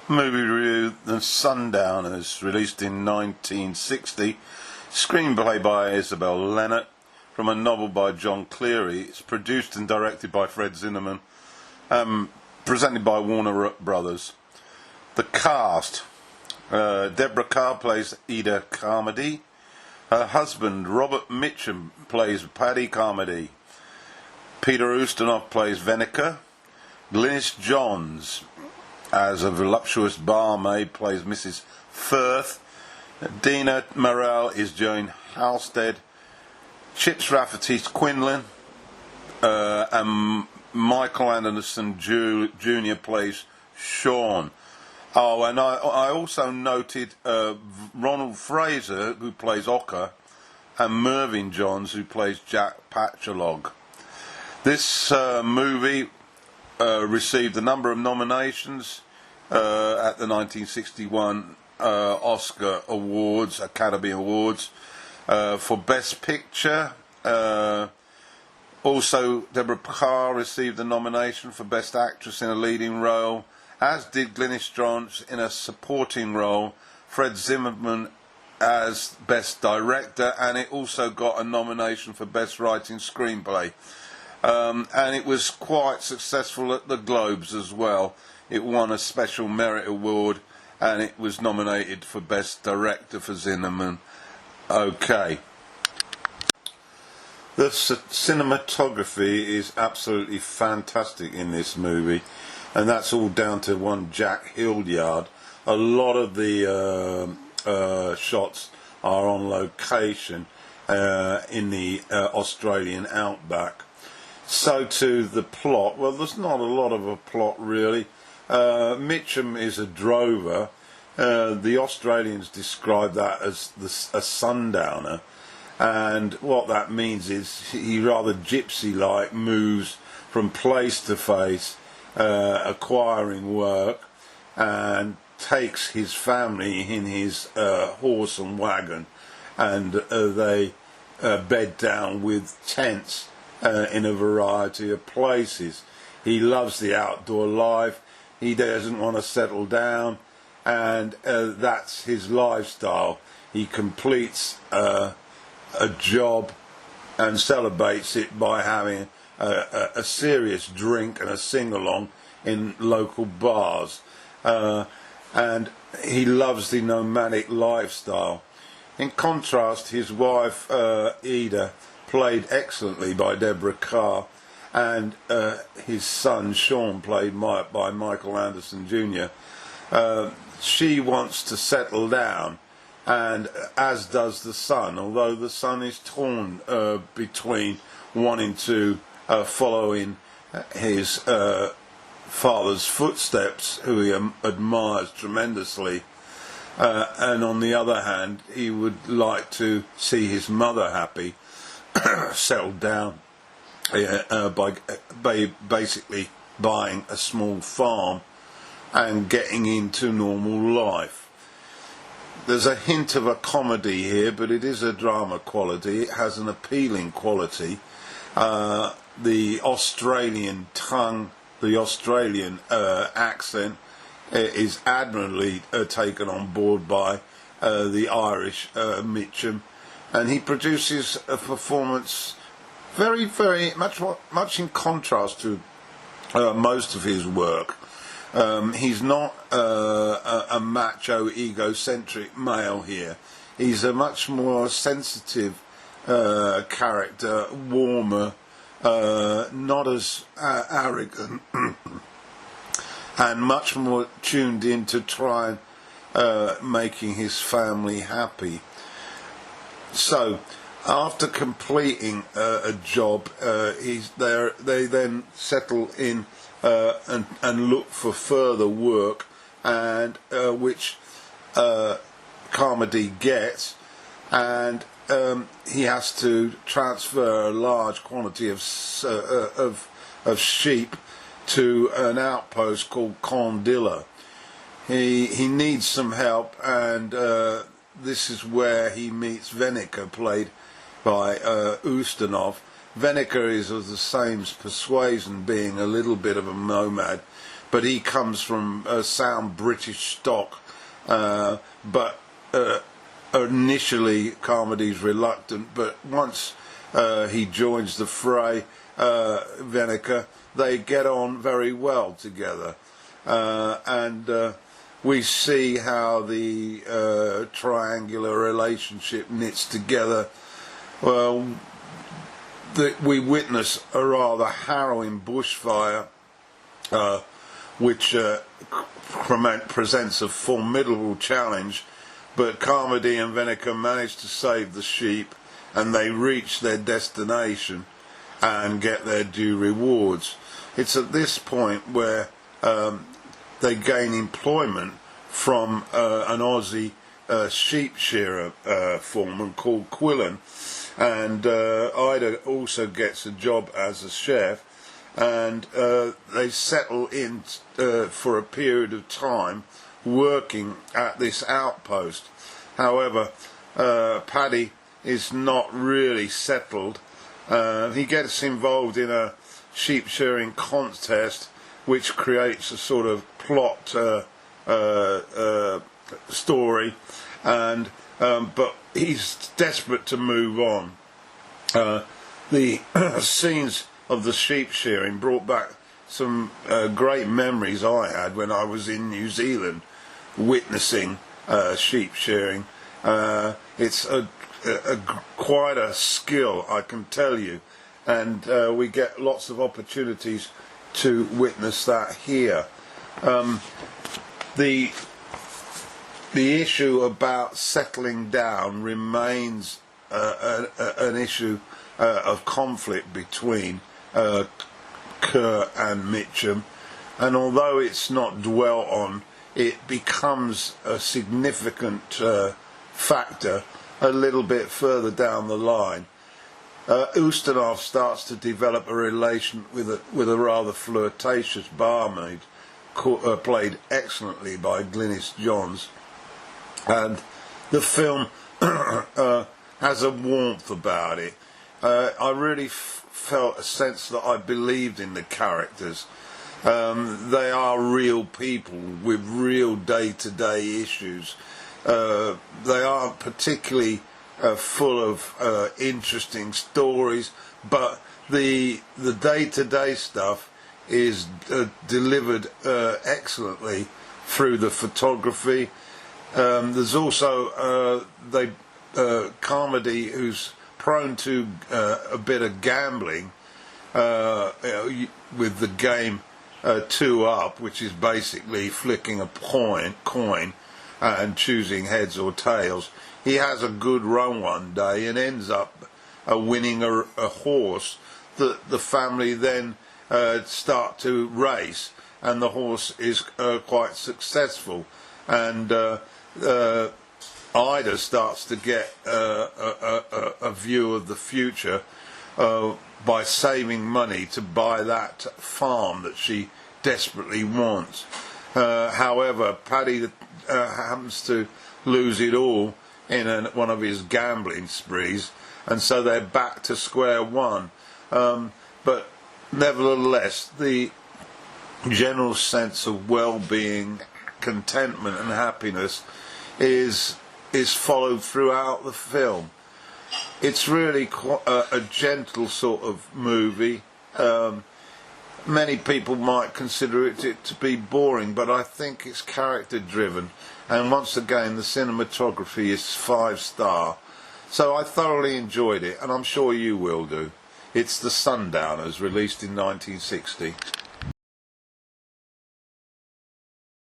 Movie review: The Sundowners, released in 1960. Screenplay by Isabel Leonard, from a novel by John Cleary. It's produced and directed by Fred Zinnemann. Presented by Warner Brothers. The cast: Deborah Kerr plays Ida Carmody. Her husband, Robert Mitchum, plays Paddy Carmody. Peter Ustinov plays Venica. Glynis Johns, as a voluptuous barmaid, plays Mrs. Firth. Dina Morell is Joan Halstead. Chips Rafferty's Quinlan. And Michael Anderson Jr. plays Sean. Oh, and I also noted Ronald Fraser, who plays Ocker, and Mervyn Johns, who plays Jack Patchalog. This movie received a number of nominations at the 1961 Oscar Awards, Academy Awards, for Best Picture. Also, Deborah Kerr received a nomination for Best Actress in a Leading Role, as did Glynis Johns in a supporting role, Fred Zimmerman as Best Director, and it also got a nomination for Best Writing Screenplay. And it was quite successful at the Globes as well. It won a Special Merit Award, and it was nominated for Best Director for Zinnemann. Okay. The cinematography is absolutely fantastic in this movie, and that's all down to one Jack Hildyard. A lot of the shots are on location in the Australian outback. So to the plot. Well, there's not a lot of a plot really. Mitchum is a drover. The Australians describe that as a sundowner, and what that means is he rather gypsy-like moves from place to place, acquiring work, and takes his family in his horse and wagon, and they bed down with tents in a variety of places. He loves the outdoor life. He doesn't want to settle down, and that's his lifestyle. He completes a job and celebrates it by having a serious drink and a sing-along in local bars. And he loves the nomadic lifestyle. In contrast, his wife, Ida, played excellently by Deborah Kerr, and his son Sean, played by Michael Anderson Jr. She wants to settle down, and as does the son, although the son is torn between wanting to follow in his father's footsteps, who he admires tremendously, and on the other hand he would like to see his mother happy, settled down by basically buying a small farm and getting into normal life. There's a hint of a comedy here, but it is a drama quality. It has an appealing quality. The Australian tongue, the Australian accent is admirably taken on board by the Irish Mitchum, and he produces a performance very, very much in contrast to most of his work. He's not a macho, egocentric male here. He's a much more sensitive character, warmer, not as arrogant, and much more tuned in to try and making his family happy. So, after completing a job, they then settle in and look for further work, and which Carmody gets, and he has to transfer a large quantity of sheep to an outpost called Condilla. He needs some help, and this is where he meets Venica, played by Ustinov. Venica is of the same persuasion, being a little bit of a nomad, but he comes from sound British stock, but initially Carmody's reluctant, but once he joins the fray, Veneker, they get on very well together, and we see how the triangular relationship knits together. Well, we witness a rather harrowing bushfire, which presents a formidable challenge, but Carmody and Veneker manage to save the sheep, and they reach their destination and get their due rewards. It's at this point where they gain employment from an Aussie sheep shearer foreman called Quillen, and Ida also gets a job as a chef, and they settle in for a period of time working at this outpost. However, Paddy is not really settled. He gets involved in a sheep shearing contest, which creates a sort of plot story, and but he's desperate to move on. The scenes of the sheep shearing brought back some great memories I had when I was in New Zealand witnessing sheep shearing. It's quite a skill, I can tell you, and we get lots of opportunities to witness that here. The issue about settling down remains an issue of conflict between Kerr and Mitchum, and although it's not dwelt on, it becomes a significant factor a little bit further down the line. Ustinov starts to develop a relation with a rather flirtatious barmaid, played excellently by Glynis Johns, and the film has a warmth about it. I really felt a sense that I believed in the characters. They are real people with real day-to-day issues. They aren't particularly full of interesting stories, but the day-to-day stuff is delivered excellently through the photography. There's also Carmody, who's prone to a bit of gambling with the game 2 Up, which is basically flicking a coin and choosing heads or tails. He has a good run one day and ends up winning a horse that the family then start to race, and the horse is quite successful, and Ida starts to get a view of the future by saving money to buy that farm that she desperately wants. However, Paddy happens to lose it all in one of his gambling sprees, and so they're back to square one. But nevertheless, the general sense of well-being, contentment and happiness is followed throughout the film. It's really a gentle sort of movie. Many people might consider it to be boring, but I think it's character driven, and once again the cinematography is 5-star. So I thoroughly enjoyed it, and I'm sure you will do. It's The Sundowners, released in 1960.